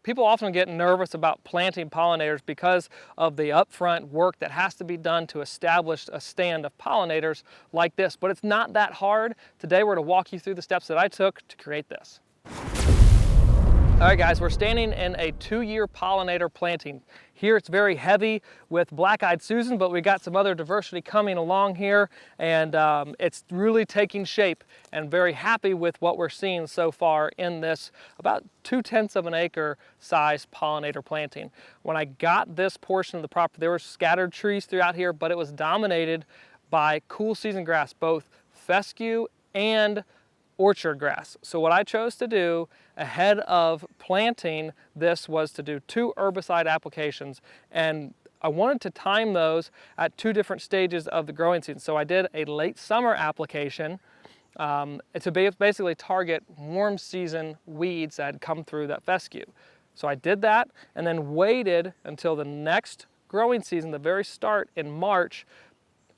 People often get nervous about planting pollinators because of the upfront work that has to be done to establish a stand of pollinators like this, but it's not that hard. Today we're going to walk you through the steps that I took to create this. All right guys, we're standing in a 2-year pollinator planting. Here it's very heavy with black-eyed Susan, but we got some other diversity coming along here, and it's really taking shape, and very happy with what we're seeing so far in this about 2/10 of an acre size pollinator planting. When I got this portion of the property, there were scattered trees throughout here, but it was dominated by cool season grass, both fescue and orchard grass. So what I chose to do ahead of planting this was to do 2 herbicide applications, and I wanted to time those at 2 different stages of the growing season. So I did a late summer application to basically target warm season weeds that had come through that fescue. So I did that and then waited until the next growing season, the very start in March,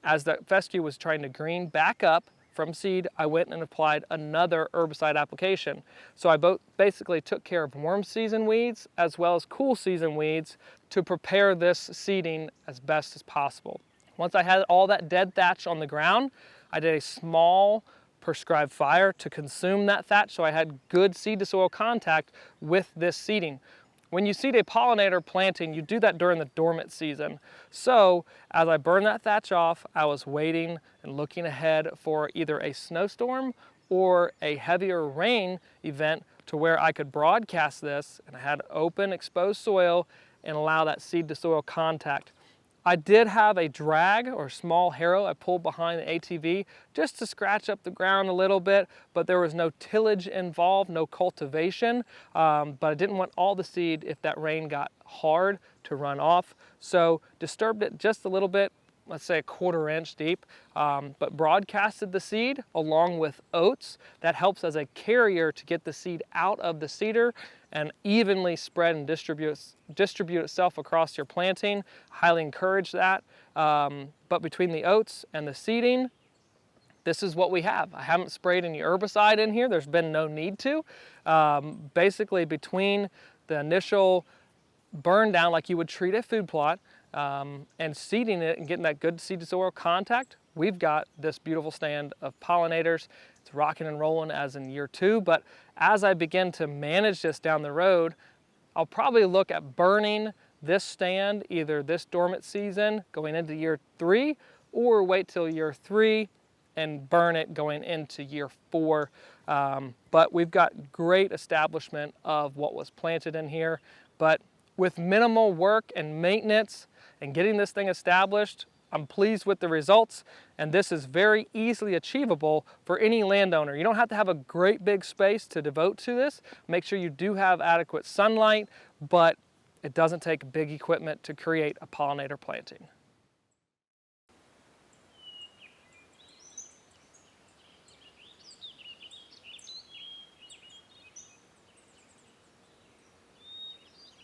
as the fescue was trying to green back up from seed. I went and applied another herbicide application. So I basically took care of warm season weeds as well as cool season weeds to prepare this seeding as best as possible. Once I had all that dead thatch on the ground, I did a small prescribed fire to consume that thatch, so I had good seed to soil contact with this seeding. When you seed a pollinator planting, you do that during the dormant season. So as I burned that thatch off, I was waiting and looking ahead for either a snowstorm or a heavier rain event to where I could broadcast this, and I had open exposed soil and allow that seed to soil contact. I did have a drag or small harrow I pulled behind the ATV just to scratch up the ground a little bit, but there was no tillage involved, no cultivation, but I didn't want all the seed, if that rain got hard, to run off. So disturbed it just a little bit, let's say a 1/4 inch deep, but broadcasted the seed along with oats. That helps as a carrier to get the seed out of the seeder and evenly spread and distribute itself across your planting. Highly encourage that. But between the oats and the seeding, this is what we have. I haven't sprayed any herbicide in here. There's been no need to. Basically between the initial burn down like you would treat a food plot, and seeding it and getting that good seed to soil contact, we've got this beautiful stand of pollinators. It's rocking and rolling as in year 2, but as I begin to manage this down the road, I'll probably look at burning this stand either this dormant season going into year 3, or wait till year 3 and burn it going into year 4. But we've got great establishment of what was planted in here, but with minimal work and maintenance and getting this thing established, I'm pleased with the results, and this is very easily achievable for any landowner. You don't have to have a great big space to devote to this. Make sure you do have adequate sunlight, but it doesn't take big equipment to create a pollinator planting.